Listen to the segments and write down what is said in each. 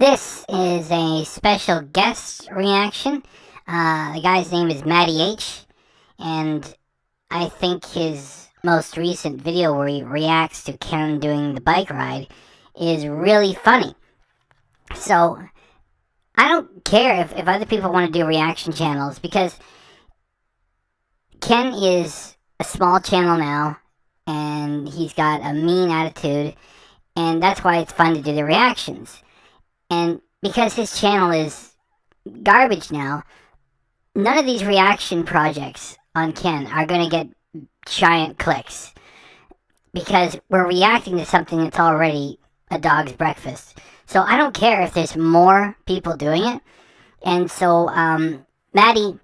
This is a special guest reaction. The guy's name is Matty H, and I think his most recent video where he reacts to Ken doing the bike ride is really funny. So, I don't care if other people want to do reaction channels, because Ken is a small channel now, and he's got a mean attitude, and that's why it's fun to do the reactions. And because his channel is garbage now, none of these reaction projects on Ken are going to get giant clicks, because we're reacting to something that's already a dog's breakfast. So I don't care if there's more people doing it. And so Matty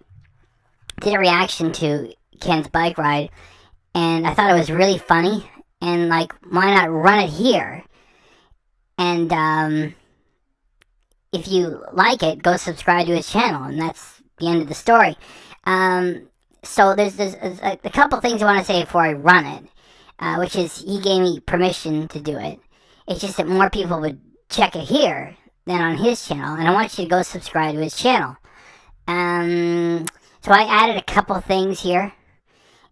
did a reaction to Ken's bike ride, and I thought it was really funny, and like, why not run it here? And if you like it, go subscribe to his channel, and that's the end of the story. So there's a couple things I want to say before I run it, which is he gave me permission to do it. It's just that more people would check it here than on his channel, and I want you to go subscribe to his channel. So I added a couple things here,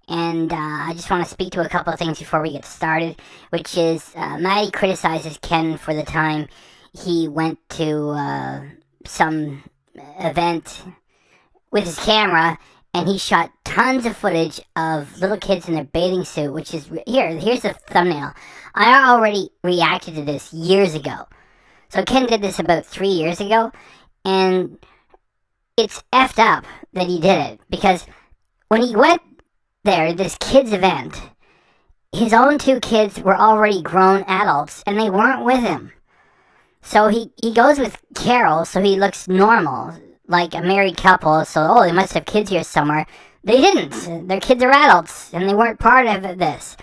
and I just want to speak to a couple of things before we get started, which is Matty criticizes Ken for the time he went to some event with his camera, and he shot tons of footage of little kids in their bathing suit, which is, here's the thumbnail. I already reacted to this years ago. So Ken did this about 3 years ago, and it's effed up that he did it, because when he went there, this kids event, his own two kids were already grown adults, and they weren't with him. So he goes with Carol, so he looks normal, like a married couple, so, they must have kids here somewhere. They didn't. Their kids are adults, and they weren't part of this.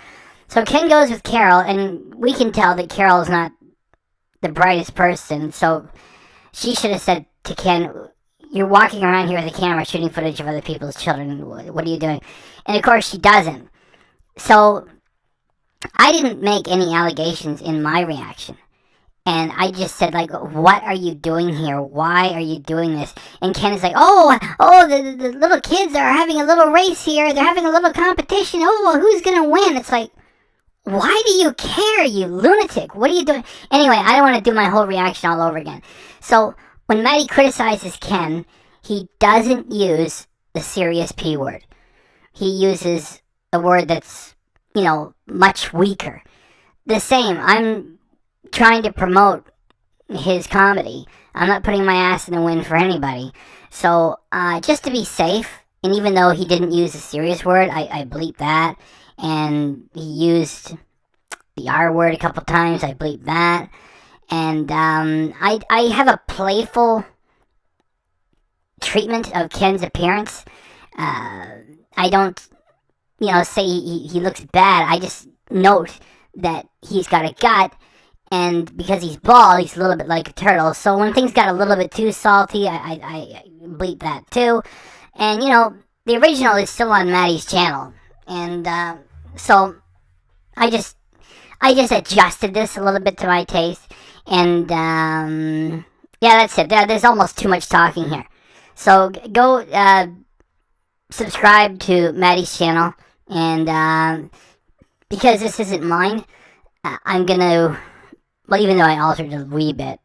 So Ken goes with Carol, and we can tell that Carol's not the brightest person, so she should have said to Ken, "You're walking around here with a camera shooting footage of other people's children. What are you doing?" And of course she doesn't. So I didn't make any allegations in my reaction. And I just said, like, what are you doing here? Why are you doing this? And Ken is like, the little kids are having a little race here. They're having a little competition. Who's going to win? It's like, why do you care, you lunatic? What are you doing? Anyway, I don't want to do my whole reaction all over again. So when Matty criticizes Ken, he doesn't use the serious P word. He uses a word that's, much weaker. The same, I'm trying to promote his comedy. I'm not putting my ass in the wind for anybody. So, just to be safe, and even though he didn't use a serious word, I bleeped that. And he used the R word a couple times, I bleeped that. And I have a playful treatment of Ken's appearance. I don't, say he looks bad. I just note that he's got a gut, and because he's bald, he's a little bit like a turtle. So when things got a little bit too salty, I bleep that too. And, the original is still on Matty's channel. And so I just adjusted this a little bit to my taste. And, that's it. There's almost too much talking here. So go subscribe to Matty's channel. And because this isn't mine, I'm going to, even though I altered it a wee bit,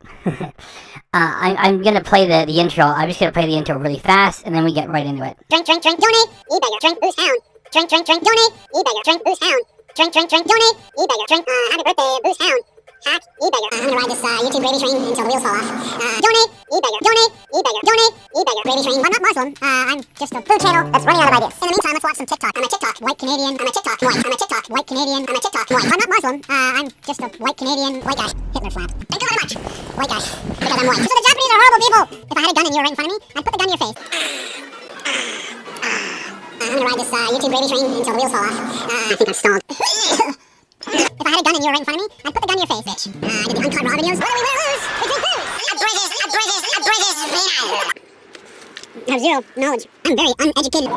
I'm going to play the intro. I'm just going to play the intro really fast, and then we get right into it. Drink, drink, drink, donate, e-beggar, drink, boost, hound. Drink, drink, drink, donate, e-beggar, drink, boost, hound. Drink, drink, drink, donate, e-beggar, drink, happy birthday, boost, hound. Hack, e-beggar. I'm gonna ride this YouTube gravy train until the wheels fall off. Donate, e-beggar, donate, e-beggar, donate, e-beggar, gravy train. I'm not Muslim, I'm just a food channel that's running out of ideas. In the meantime, let's watch some TikTok. I'm a TikTok, white Canadian, I'm a TikTok, white, I'm a TikTok, white Canadian, I'm a TikTok, white. I'm not Muslim, I'm just a white Canadian, white guy. Hitler flag. Thank you very much. White guy. Because I'm white. So the Japanese are horrible people. If I had a gun and you were right in front of me, I'd put the gun in your face. I'm gonna ride this YouTube gravy train until the wheels fall off. I think I'm stalled. If I had a gun and you were right in front of me, I'd put the gun in your face, bitch. I did the uncut raw videos. What do we lose? We did lose. A British I have zero knowledge. I'm very uneducated.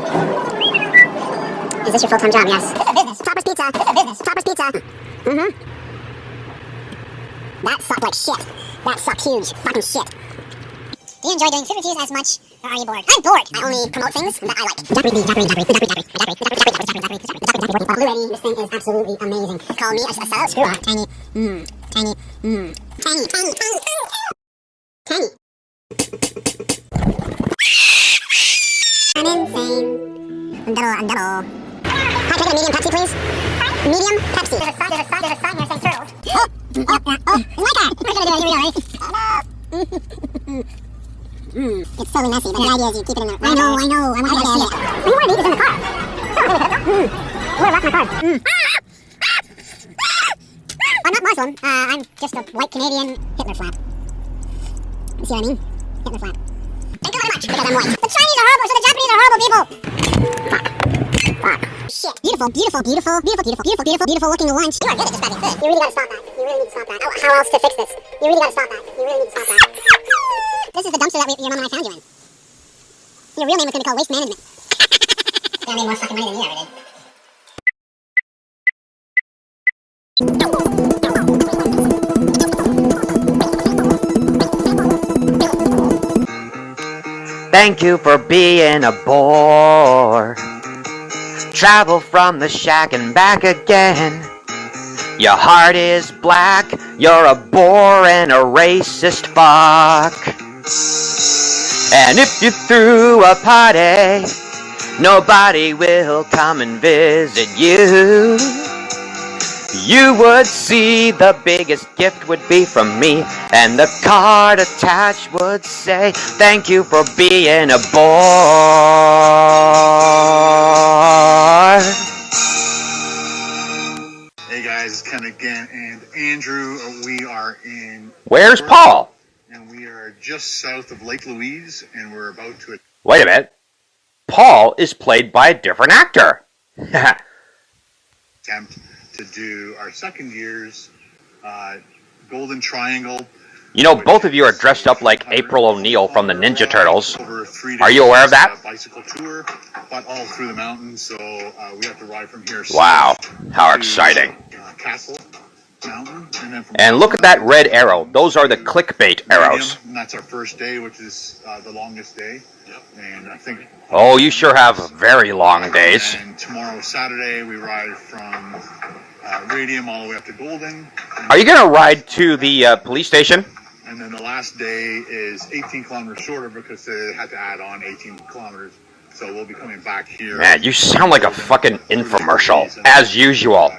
Is this your full-time job? Yes. It's a business. Topper's Pizza. It's a business. Topper's Pizza. Mm-hmm. That sucked like shit. That sucks huge. Fucking shit. Do you enjoy doing food reviews as much, or are you bored? I'm bored. I only promote things that I like. Blu-ray, this thing is absolutely amazing. Call me a salad screw off. Tiny. Tiny. I'm insane. I'm double. Can I take a medium Pepsi, please? Medium Pepsi. There's a sign here saying turtles. It's my card. What are you gonna do? Here we go, ready? It's totally messy, but the idea is you keep it in there. I know. I want to see it. You want to leave this in the car. I want to lock my card. I'm not Muslim. I'm just a white Canadian Hitler flap. You see what I mean? Hitler flap. Thank you very much, because I'm white. The Chinese are horrible, so the Japanese are horrible people. Fuck. Shit. Beautiful looking lunch. You are good at describing food. You really gotta stop that. You really need to stop that. How else to fix this? You really gotta stop that. This is the dumpster that your mom and I found you in. Your real name was gonna be called Waste Management. I made more fucking money than you ever did. Thank you for being a bore. Travel from the shack and back again. Your heart is black, you're a bore and a racist fuck. And if you threw a party, nobody will come and visit you. You would see the biggest gift would be from me, and the card attached would say, thank you for being a bore. Hey guys, it's Ken again, and Andrew. We are in... Where's Paul? And we are just south of Lake Louise, and we're about to... Wait a minute. Paul is played by a different actor. attempt to do our second year's Golden Triangle. You know, both of you are dressed up like April O'Neil from the Ninja Turtles. Are you aware of that? Bicycle tour, but all through the mountains, so we have to ride from here. Wow, how exciting. Castle Mountain. And look at that red arrow. Those are the clickbait arrows. And that's our first day, which is the longest day. Yep. And I think... Oh, you sure have very long days. And tomorrow, Saturday, we ride from Radium all the way up to Golden. Are you going to ride to the police station? And then the last day is 18 kilometers shorter because they had to add on 18 kilometers. So we'll be coming back here. Man, you sound like a fucking infomercial, as usual.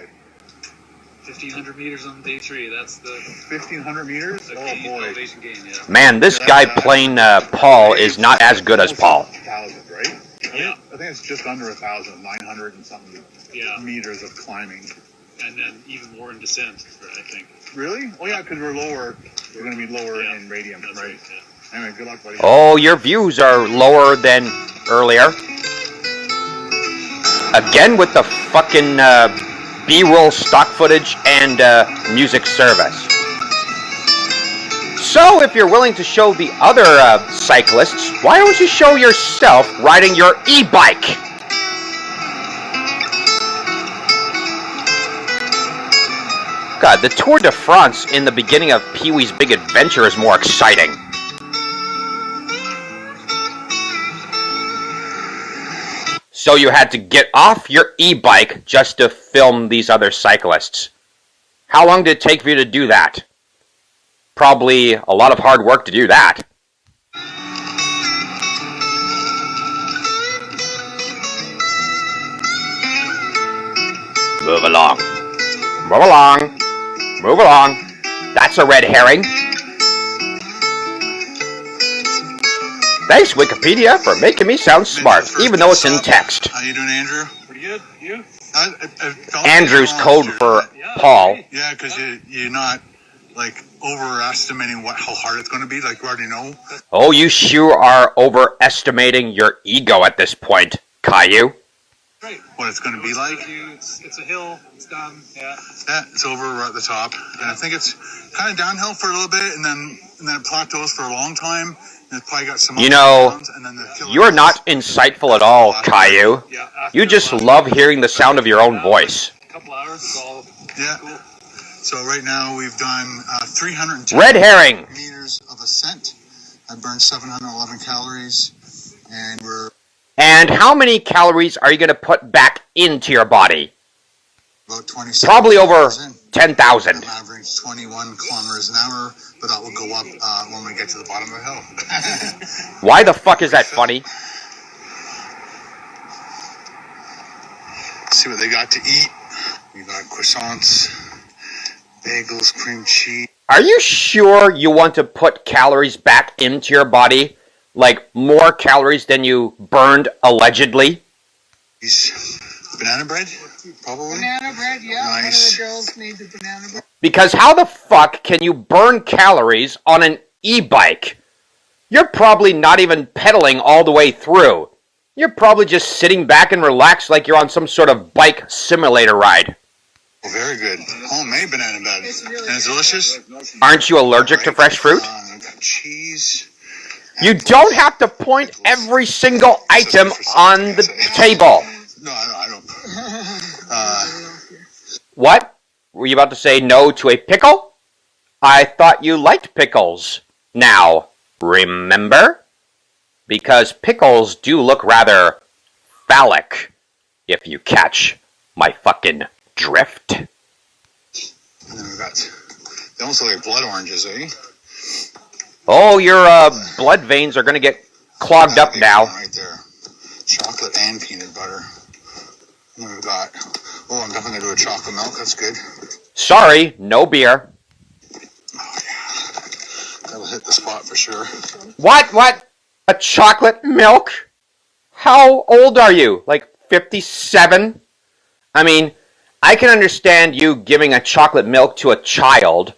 1,500 meters on day 3, that's the... 1,500 meters? Oh boy. Elevation gain, yeah. Man, this guy playing Paul is not as good as Paul. 1,000, right? Yeah. I think it's just under 1,000, 900 and something meters of climbing. And then even more in descent, I think. Really? Oh yeah, because we're lower. We're going to be lower in Radium, That's right? Anyway, good luck, buddy. Oh, your views are lower than earlier. Again with the fucking B-roll stock footage and music service. So, if you're willing to show the other cyclists, why don't you show yourself riding your e-bike? God, the Tour de France in the beginning of Pee-wee's Big Adventure is more exciting. So you had to get off your e-bike just to film these other cyclists. How long did it take for you to do that? Probably a lot of hard work to do that. Move along. Move along. Move along. That's a red herring. Thanks, Wikipedia, for making me sound smart, even though it's in text. How you doing, Andrew? Pretty good. You? Andrew's code for Paul. Yeah, because you're not, like, overestimating how hard it's going to be, like you already know. Oh, you sure are overestimating your ego at this point, Caillou. Great. What it's going to be like? It's a hill. It's done. Yeah. Yeah, it's over right at the top. And I think it's kind of downhill for a little bit, and then it plateaus for a long time. And it's probably got some... You know, rounds, and then you're not insightful at all, Caillou. You just love hearing the sound of your own voice. A couple hours is all Yeah. cool. So right now we've done 310 Red herring. meters of ascent. I burned 711 calories, and we're And how many calories are you going to put back into your body? about 27 Probably over miles in. 10,000. I'm averaging 21 kilometers an hour, but that will go up when we get to the bottom of the hill. Why the fuck is that funny? See what they got to eat. We got croissants, bagels, cream cheese. Are you sure you want to put calories back into your body? Like more calories than you burned allegedly? Banana bread, probably. Banana bread, yeah. Nice. One of the girls made the banana bread. Because how the fuck can you burn calories on an e-bike? You're probably not even pedaling all the way through. You're probably just sitting back and relaxed like you're on some sort of bike simulator ride. Oh, very good. Homemade banana bread. It's really and it's good. delicious. Aren't you allergic to fresh fruit? I've got cheese. You don't have to point every single item on the table. No, I don't. What? Were you about to say no to a pickle? I thought you liked pickles. Now, remember? Because pickles do look rather phallic, if you catch my fucking drift. And then we've got, they almost look like blood oranges, eh? Oh, your blood veins are going to get clogged up Big now. one right there. Chocolate and peanut butter. And then we've got, oh, I'm definitely going to do a chocolate milk. That's good. Sorry, no beer. Oh, yeah. That'll hit the spot for sure. What? A chocolate milk? How old are you? Like 57? I mean, I can understand you giving a chocolate milk to a child,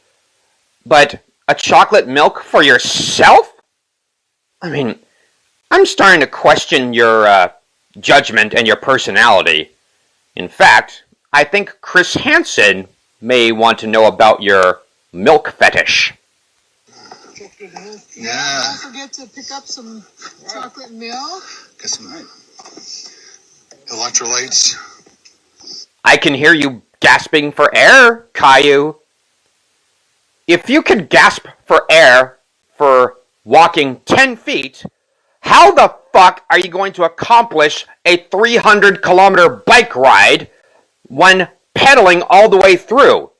but a chocolate milk for yourself? I mean, I'm starting to question your judgment and your personality. In fact, I think Chris Hansen may want to know about your milk fetish. Yeah. Don't forget to pick up some chocolate milk. Get some electrolytes. I can hear you gasping for air, Caillou. If you could gasp for air for walking 10 feet, how the fuck are you going to accomplish a 300-kilometer bike ride when pedaling all the way through?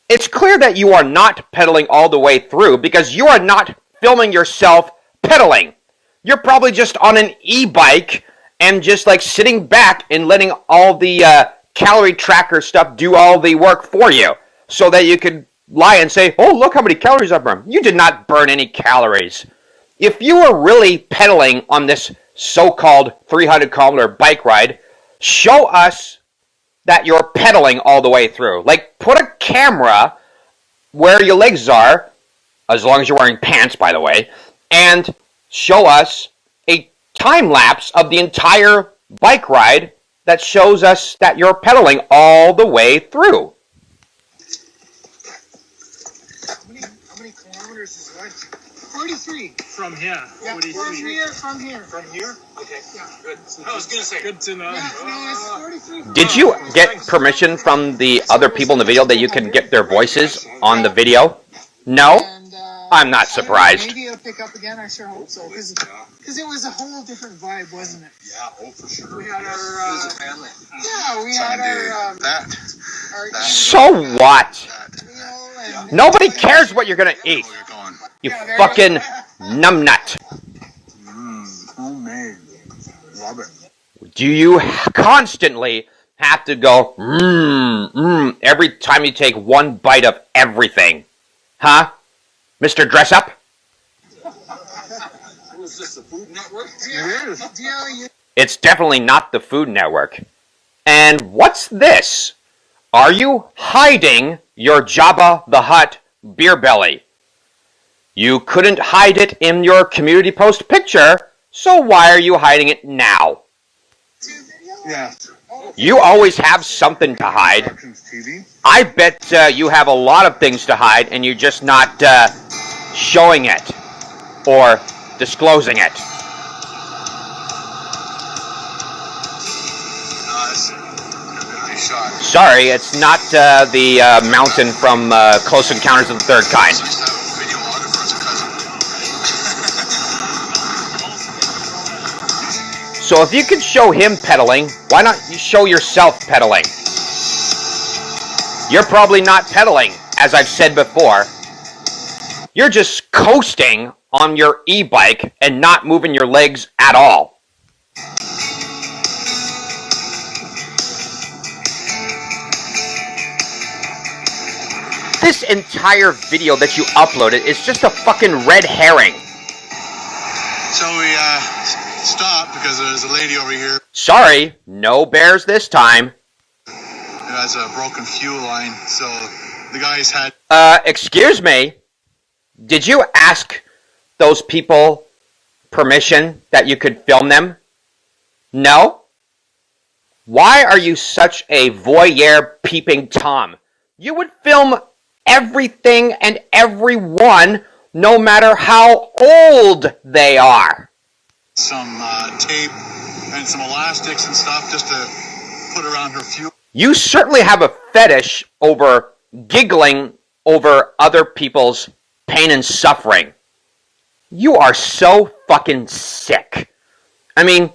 It's clear that you are not pedaling all the way through because you are not filming yourself pedaling. You're probably just on an e-bike and just like sitting back and letting all the calorie tracker stuff do all the work for you so that you could lie and say, oh, look how many calories I burned. You did not burn any calories. If you were really pedaling on this so-called 300-kilometer bike ride, show us that you're pedaling all the way through. Like, put a camera where your legs are, as long as you're wearing pants, by the way, and show us a time lapse of the entire bike ride that shows us that you're pedaling all the way through. How many kilometers is what? 43. From here. Yeah, 43. from here. From here? Okay. Yeah. Good. I was gonna say. Good to know. Yeah, no, it's 43. Did you get permission from the other people in the video that you can get their voices on the video? No? And, I'm not surprised. Maybe it'll pick up again. I sure hope so. Because it was a whole different vibe, wasn't it? Yeah, oh, for sure. We had our... family. yeah, we had our... That. So what? meal and... Nobody cares what you're gonna eat, Oh, you're going. you fucking numbnut. Homemade. Love it. Do you constantly have to go, every time you take one bite of everything? Huh? Mr. Dress Up? Was this the Food Network? It is. It's definitely not the Food Network. And what's this? Are you hiding your Jabba the Hutt beer belly? You couldn't hide it in your community post picture, so why are you hiding it now? Yeah. You always have something to hide. TV. I bet you have a lot of things to hide and you're just not showing it or disclosing it. Nice shot. Sorry, it's not the mountain from Close Encounters of the Third Kind. It's nice to have a videographer as a cousin. So if you could show him pedaling, why not you show yourself pedaling? You're probably not pedaling, as I've said before. You're just coasting on your e-bike and not moving your legs at all. This entire video that you uploaded is just a fucking red herring. So we stopped because there's a lady over here Sorry, no bears this time. who has a broken fuel line. So the guys had Excuse me. Did you ask those people permission that you could film them? No? Why are you such a voyeur peeping Tom? You would film everything and everyone, no matter how old they are. some tape and some elastics and stuff just to put around her fuel. You certainly have a fetish over giggling over other people's pain and suffering. You are so fucking sick. I mean,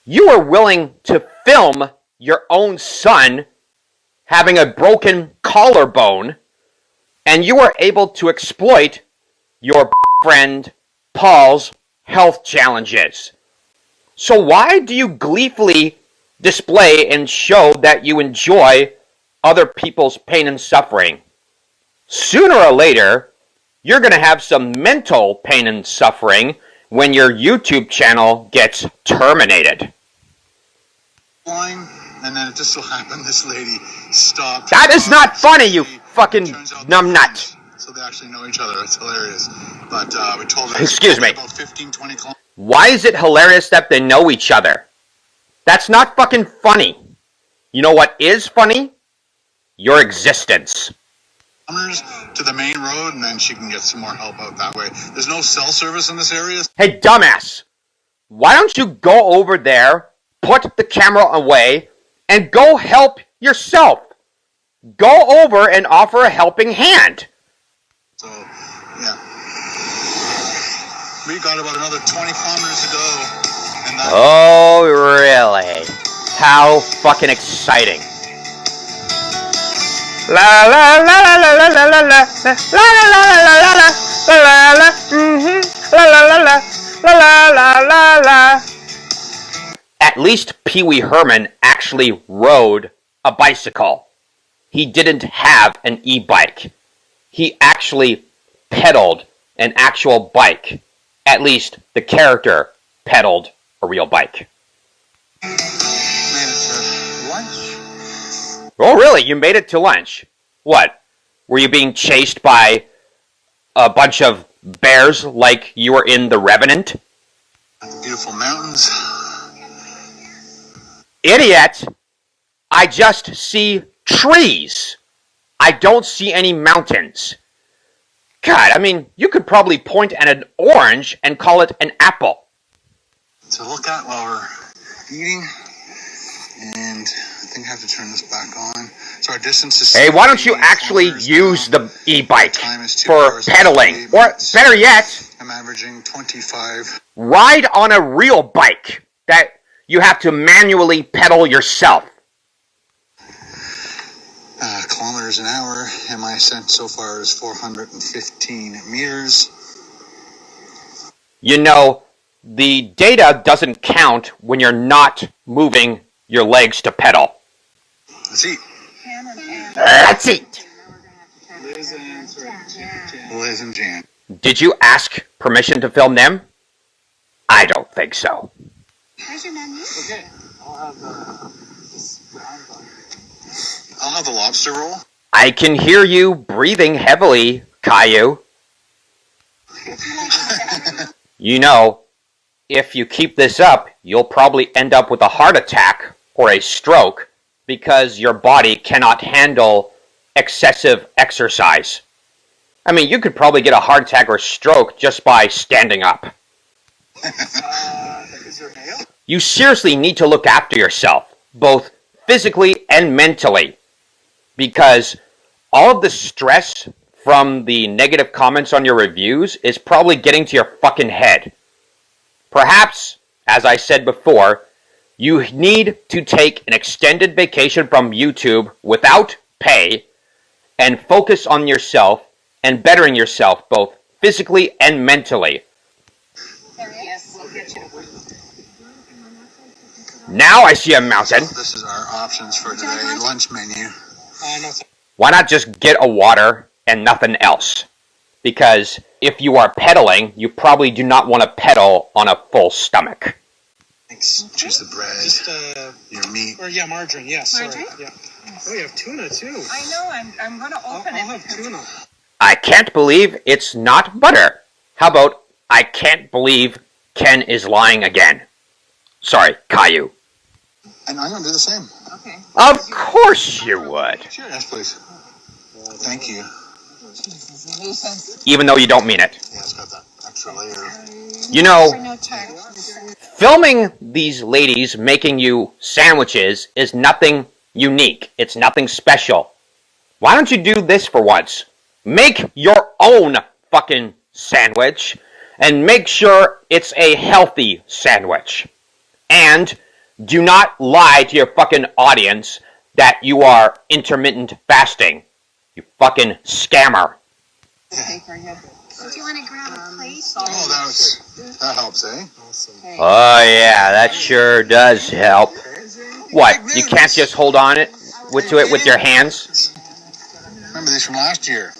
you were willing to film your own son having a broken collarbone, and you were able to exploit your friend Paul's health challenges. So why do you gleefully display and show that you enjoy other people's pain and suffering? Sooner or later, you're going to have some mental pain and suffering when your YouTube channel gets terminated. Line, and then it just so happened this lady stopped. That is not funny, you fucking Turns out they're numbnut. friends, so they actually know each other. It's hilarious. But we told her. Excuse me. About 15, 20 kilometers. Why is it hilarious that they know each other? That's not fucking funny. You know what is funny? Your existence. To the main road, and then she can get some more help out that way. There's no cell service in this area. Hey, dumbass. Why don't you go over there, put the camera away, and go help yourself? Go over and offer a helping hand. So, yeah. We got about another 20 kilometers to go. And that Oh, really? How fucking exciting. La la la la la la la la la la la la la la la la la la la la. At least Pee Wee Herman actually rode a bicycle. He didn't have an e-bike. He actually pedaled an actual bike. At least the character pedaled a real bike. made it to lunch. Oh, really? You made it to lunch? What? Were you being chased by a bunch of bears like you were in The Revenant? Beautiful mountains. Idiot! I just see trees. I don't see any mountains. God, I mean, you could probably point at an orange and call it an apple. To look at while we're eating. And I think I have to turn this back on. So our distance is... Hey, why don't you actually use the e-bike Time is 2 for hours and pedaling? 58 Or, minutes. better yet, I'm averaging 25 ride on a real bike that you have to manually pedal yourself. kilometers an hour, and my ascent so far is 415 meters. You know, the data doesn't count when you're not moving your legs to pedal. Let's eat. Let's eat. Liz and Jan. Liz and Jan. Did you ask permission to film them? I don't think so. Okay, I'll have this brown butter. I'll have the lobster roll. I can hear you breathing heavily, Caillou. You know, if you keep this up, you'll probably end up with a heart attack or a stroke because your body cannot handle excessive exercise. I mean, you could probably get a heart attack or stroke just by standing up. Is there mayo? You seriously need to look after yourself, both physically and mentally, because all of the stress from the negative comments on your reviews is probably getting to your fucking head. Perhaps, as I said before, you need to take an extended vacation from YouTube without pay and focus on yourself and bettering yourself both physically and mentally. Yes, we'll get you. Now I see a mountain. This is our options for today. Lunch menu. No, Why not just get a water and nothing else? Because if you are pedaling, you probably do not want to pedal on a full stomach. thanks. Choose the bread. Just Your meat. or yeah, margarine. Yes. Margarine? Sorry. Yeah. Oh, you have tuna too. I know, I'm gonna open I'll it. have tuna. I can't believe it's not butter. How about I can't believe Ken is lying again? Sorry, Caillou. And I'm going to do the same. Okay. Of course you would. Sure. Yes, please. Thank you. Even though you don't mean it. Yeah, it's got that extra layer. You know, For no charge. filming these ladies making you sandwiches is nothing unique. It's nothing special. Why don't you do this for once? Make your own fucking sandwich and make sure it's a healthy sandwich. And do not lie to your fucking audience that you are intermittent fasting. You fucking scammer. Paper, yeah. Do you want to grab a plate? Oh, that helps, eh? Oh yeah, that sure does help. What? You can't just hold on it to it with your hands? Remember these from last year?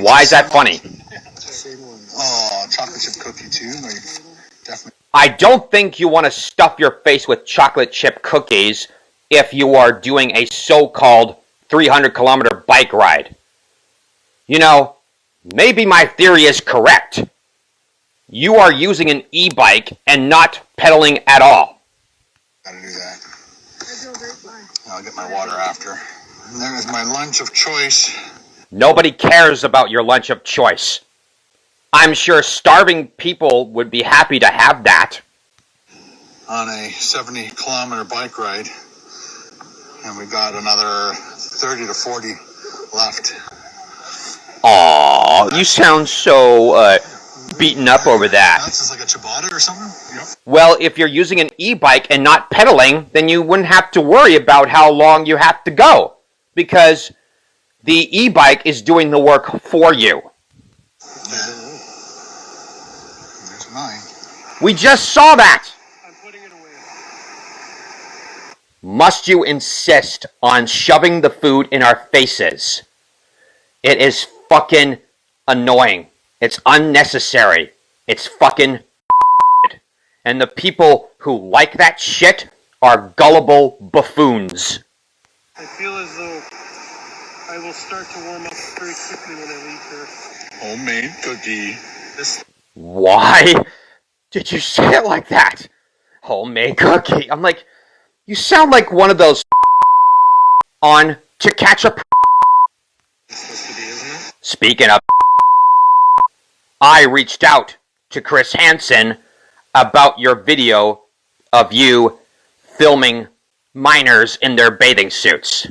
Why is that funny? Oh, chocolate chip cookie too. Like, definitely. I don't think you want to stuff your face with chocolate chip cookies if you are doing a so-called 300-kilometer bike ride. You know, maybe my theory is correct. You are using an e-bike and not pedaling at all. Gotta do that. I'll get my water after. And there is my lunch of choice. Nobody cares about your lunch of choice. I'm sure starving people would be happy to have that. On a 70-kilometer bike ride. And we got another 30 to 40 left. Aw, you sound so beaten up over that. That's just like a ciabatta or something? Yep. Well, if you're using an e-bike and not pedaling, then you wouldn't have to worry about how long you have to go. Because the e-bike is doing the work for you. Yeah. There's mine. We just saw that! I'm putting it away. Must you insist on shoving the food in our faces? It is fucking annoying. It's unnecessary. It's fucking and the people who like that shit are gullible buffoons. I feel as though I will start to warm up very quickly when I leave here. Homemade cookie. This Why did you say it like that? Homemade cookie. I'm like, you sound like one of those on To Catch a is supposed to be, isn't it? Speaking of, I reached out to Chris Hansen about your video of you filming miners in their bathing suits.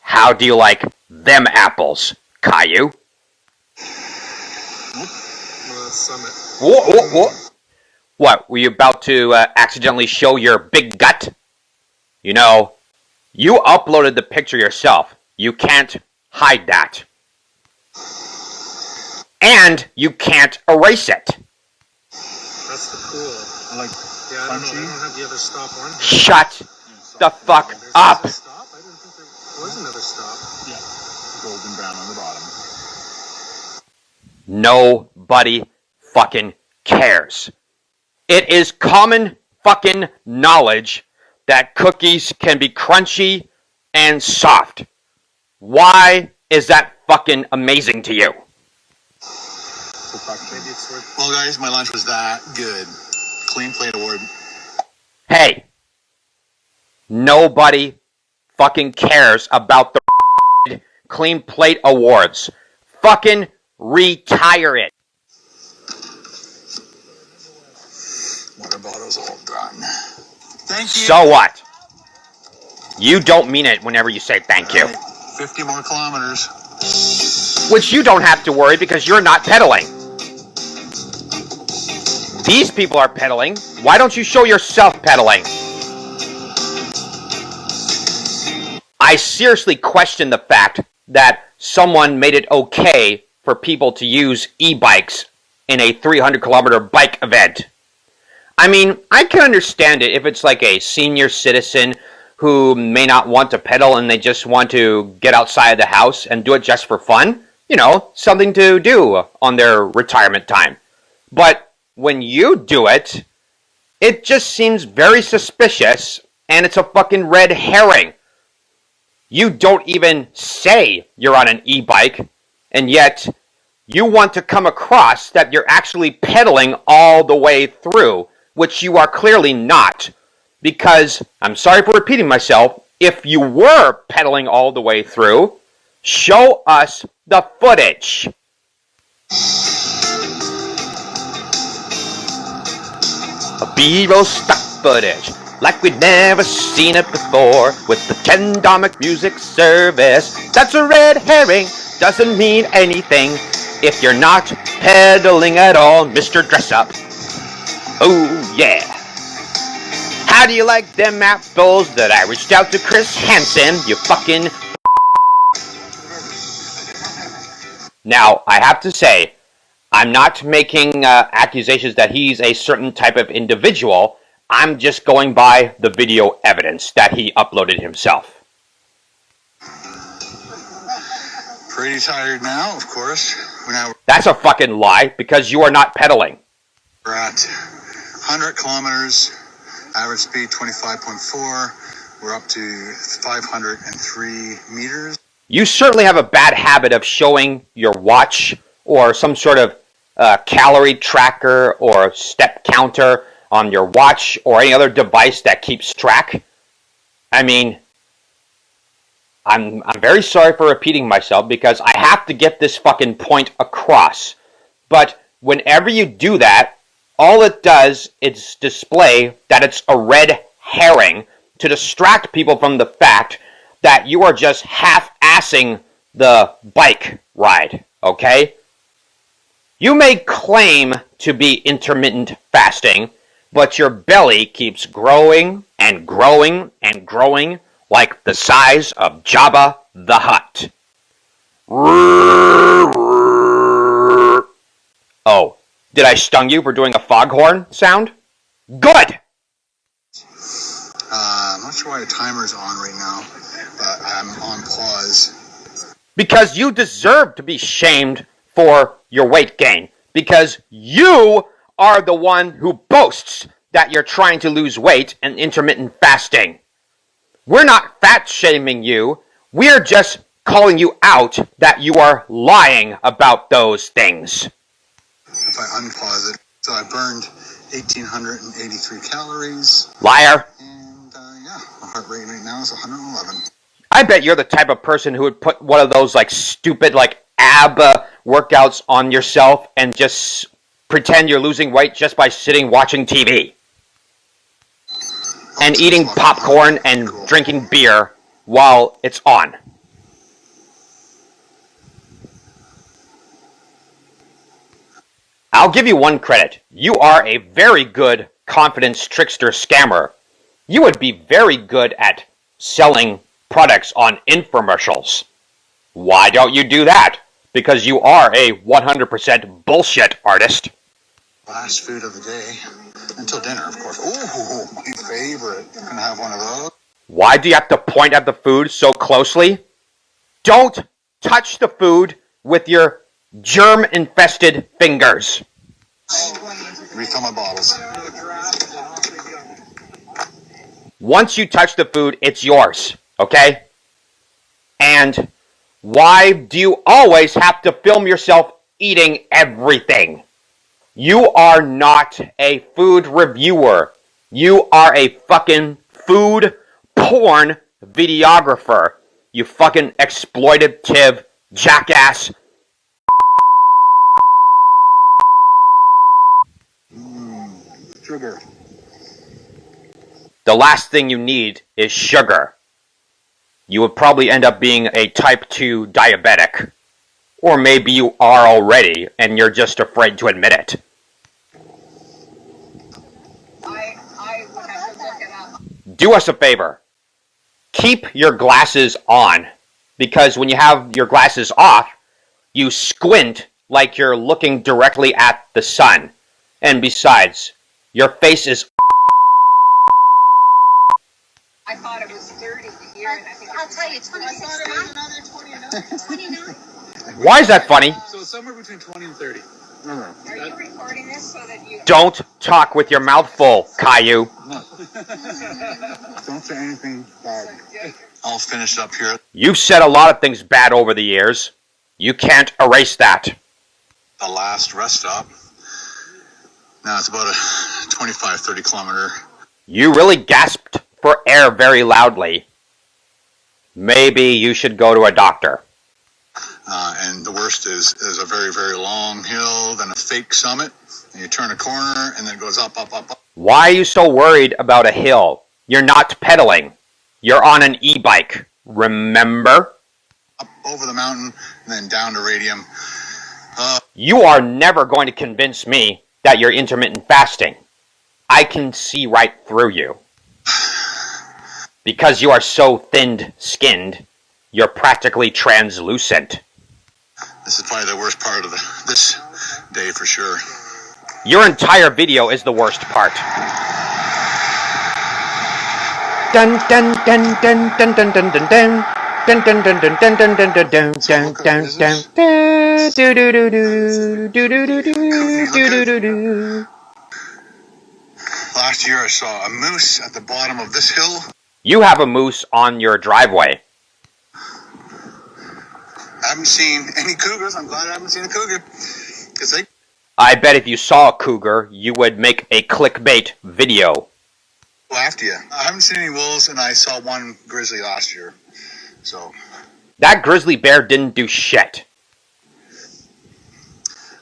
How do you like them apples, Caillou? Summit. Whoa. What, were you about to accidentally show your big gut? You know, you uploaded the picture yourself. You can't hide that. And you can't erase it. That's the cool. I like Yeah, I don't know. I don't have the other stop on. Shut the fuck There's up. a stop? I didn't think there was another stop. Yeah. Golden brown on the bottom. Nobody fucking cares. It is common fucking knowledge that cookies can be crunchy and soft. Why is that fucking amazing to you? Maybe it's worth. Well, guys, my lunch was that good. Clean plate award. Hey, nobody fucking cares about the Clean Plate Awards. Fucking retire it. Water bottle's all done. Thank you. So what? You don't mean it whenever you say thank you. Right, 50 more kilometers. Which you don't have to worry because you're not pedaling. These people are pedaling. Why don't you show yourself pedaling? I seriously question the fact that someone made it okay for people to use e-bikes in a 300-kilometer bike event. I mean, I can understand it if it's like a senior citizen who may not want to pedal and they just want to get outside the house and do it just for fun. You know, something to do on their retirement time. But when you do it, it just seems very suspicious and it's a fucking red herring. You don't even say you're on an e-bike, and yet you want to come across that you're actually pedaling all the way through, which you are clearly not. Because, I'm sorry for repeating myself, if you were pedaling all the way through, show us the footage. A B-roll stock footage, like we'd never seen it before, with the Ken Domik music service. That's a red herring, doesn't mean anything if you're not pedaling at all, Mr. Dress Up. Oh yeah. How do you like them apples that I reached out to Chris Hansen, you fucking... Now, I have to say, I'm not making accusations that he's a certain type of individual. I'm just going by the video evidence that he uploaded himself. Pretty tired now, of course. That's a fucking lie, because you are not pedaling. We're at 100 kilometers, average speed 25.4. We're up to 503 meters. You certainly have a bad habit of showing your watch or some sort of calorie tracker or step counter on your watch or any other device that keeps track. I mean, I'm very sorry for repeating myself because I have to get this fucking point across. But whenever you do that, all it does is display that it's a red herring to distract people from the fact that you are just half-assing the bike ride, okay? You may claim to be intermittent fasting, but your belly keeps growing and growing and growing like the size of Jabba the Hutt. Oh, did I stung you for doing a foghorn sound? Good! I'm not sure why the timer's on right now, but I'm on pause. Because you deserve to be shamed for your weight gain. Because you are the one who boasts that you're trying to lose weight and intermittent fasting. We're not fat shaming you. We're just calling you out that you are lying about those things. If I unpause it, so I burned 1,883 calories. Liar. And yeah, my heart rate right now is 111. I bet you're the type of person who would put one of those like stupid like ab workouts on yourself and just pretend you're losing weight just by sitting watching TV. And eating popcorn and drinking beer while it's on. I'll give you one credit. You are a very good confidence trickster scammer. You would be very good at selling products on infomercials. Why don't you do that? Because you are a 100% bullshit artist. Last food of the day. Until dinner, of course. Ooh, my favorite. I'm gonna have one of those. Why do you have to point at the food so closely? Don't touch the food with your germ-infested fingers. Refill my bottles. Once you touch the food, it's yours, okay? And why do you always have to film yourself eating everything? You are not a food reviewer. You are a fucking food porn videographer. You fucking exploitative jackass. Sugar. The last thing you need is sugar. you would probably end up being a type 2 diabetic. Or maybe you are already, and you're just afraid to admit it. I would have to look it up. Do us a favor. Keep your glasses on. Because when you have your glasses off, you squint like you're looking directly at the sun. And besides, your face is... I thought it was 30 here, and I think I'll tell you, 29. Why is that funny? So it's somewhere between 20 and 30. Are you recording this so that you... Don't talk with your mouth full, Caillou. Don't say anything bad. I'll finish up here. You've said a lot of things bad over the years. You can't erase that. The last rest stop. Now it's about a 25, 30 kilometer. You really gasped for air very loudly. Maybe you should go to a doctor. And the worst is a very, very long hill, then a fake summit, and you turn a corner, and then it goes up, up, up, up. Why are you so worried about a hill? You're not pedaling. You're on an e-bike, remember? Up over the mountain, and then down to Radium. You are never going to convince me that you're intermittent fasting. I can see right through you. Because you are so thin-skinned, you're practically translucent. This is probably the worst part of this day for sure. Your entire video is the worst part. Dun dun dun dun dun dun dun dun dun. Dun dun dun dun dun dun dun dun dun dun dun dun. Do do do do do do do do do do do. Last year I saw a moose at the bottom of this hill. You have a moose on your driveway. I haven't seen any cougars. I'm glad I haven't seen a cougar. I bet if you saw a cougar, you would make a clickbait video. Go after you. I haven't seen any wolves, and I saw one grizzly last year. So that grizzly bear didn't do shit.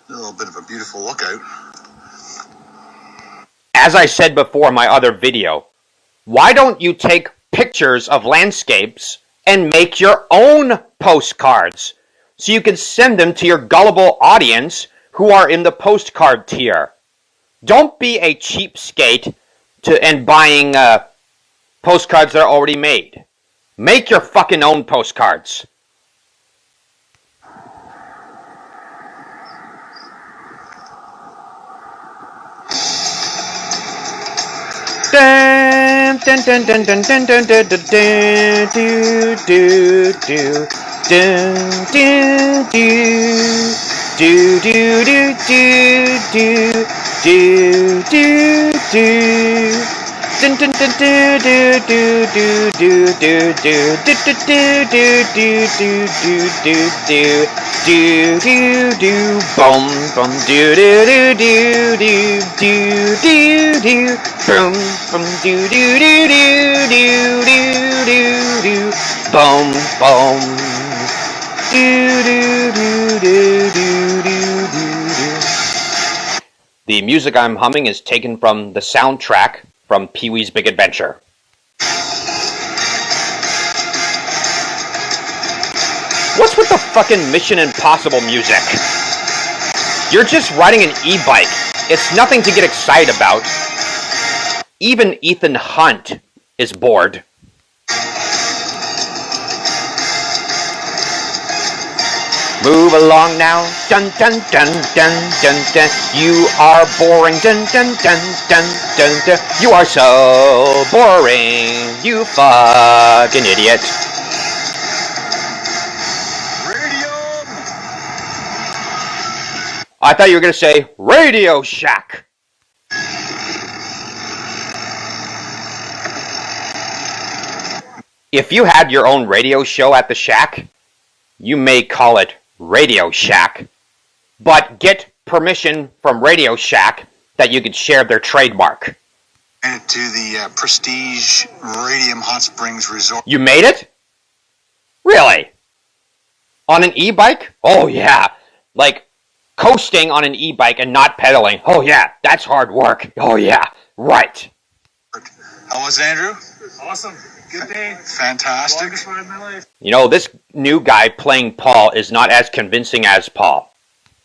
A little bit of a beautiful lookout. As I said before in my other video, why don't you take pictures of landscapes and make your own postcards so you can send them to your gullible audience who are in the postcard tier? Don't be a cheapskate and buying postcards that are already made. Make your fucking own postcards. Dun dun dun dun dun dun dun dun dun do do do dun do do do do do do do do dun dun dun do do do do do do do do do do do do do do bum bum do do do do do do do bum bum do do do do do do do bum bum do do do do do do. The music I'm humming is taken from the soundtrack from Pee-wee's Big Adventure. What's with the fucking Mission Impossible music? You're just riding an e-bike. It's nothing to get excited about. Even Ethan Hunt is bored. Move along now, dun dun dun dun dun dun. You are boring, dun dun dun dun dun dun. You are so boring, you fucking idiot. Radio! I thought you were gonna say Radio Shack. If you had your own radio show at the Shack, you may call it Radio Shack, but get permission from Radio Shack that you could share their trademark. And to the Prestige Radium Hot Springs Resort. You made it? Really? On an e-bike? Oh yeah. Like coasting on an e-bike and not pedaling. Oh yeah, that's hard work. Oh yeah, right. How was it, Andrew? Awesome. Good day. Fantastic. Longest ride of my life. You know, this new guy playing Paul is not as convincing as Paul.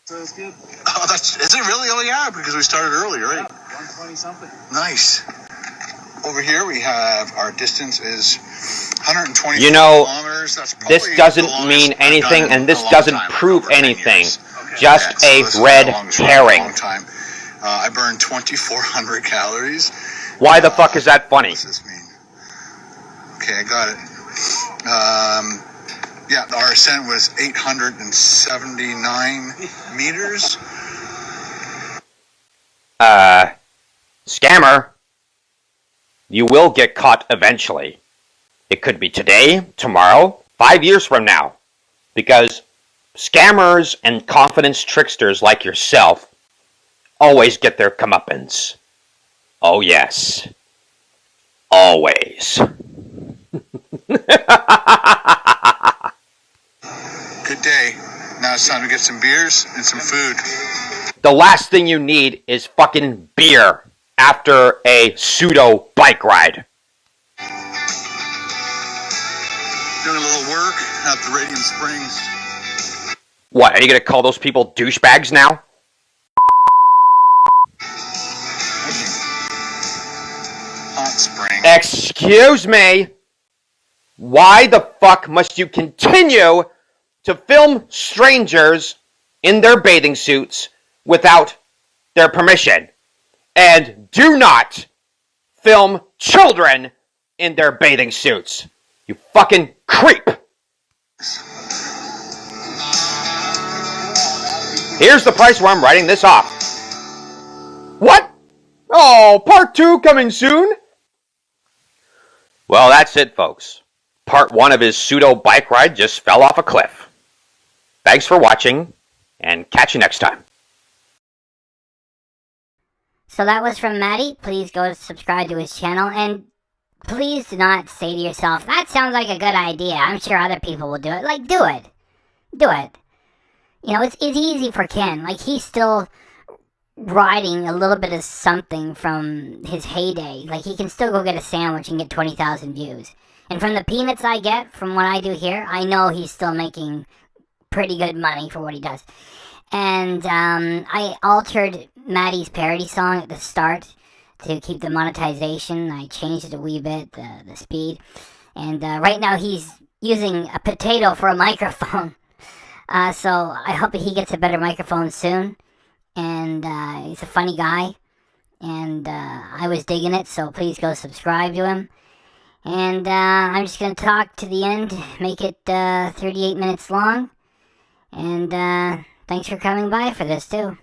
Sounds good. Oh, is it really? Oh, yeah, because we started early, right? Yeah, 120 something. Nice. Over here we have our distance is 120 You know, kilometers. That's this probably doesn't the longest mean I've done anything, in and this a long doesn't time, prove over 10 anything. years. Just Yeah, so a this is red the longest ride in a herring. long time. I burned 2,400 calories. Why the fuck is that funny? What does this mean? Okay, I got it. Yeah, our ascent was 879 meters. Scammer. You will get caught eventually. It could be today, tomorrow, 5 years from now. Because scammers and confidence tricksters like yourself always get their comeuppance. Oh yes. Always. Good day. Now it's time to get some beers and some food. The last thing you need is fucking beer after a pseudo bike ride. Doing a little work at the Radium Springs. What, are you gonna call those people douchebags now? Hot spring. Excuse me? Why the fuck must you continue to film strangers in their bathing suits without their permission? And do not film children in their bathing suits. You fucking creep. Here's the price where I'm writing this off. What? Oh, part 2 coming soon? Well, that's it, folks. Part 1 of his pseudo bike ride just fell off a cliff. Thanks for watching, and catch you next time. So that was from Matty. Please go subscribe to his channel, and please do not say to yourself, that sounds like a good idea. I'm sure other people will do it. Like, do it. Do it. You know, it's easy for Ken. Like, he's still riding a little bit of something from his heyday. Like, he can still go get a sandwich and get 20,000 views. And from the peanuts I get from what I do here, I know he's still making pretty good money for what he does. And I altered Matty's parody song at the start to keep the monetization. I changed it a wee bit, the speed. And right now he's using a potato for a microphone. So I hope he gets a better microphone soon. And he's a funny guy. And I was digging it, so please go subscribe to him. And I'm just going to talk to the end, make it 38 minutes long. And thanks for coming by for this, too.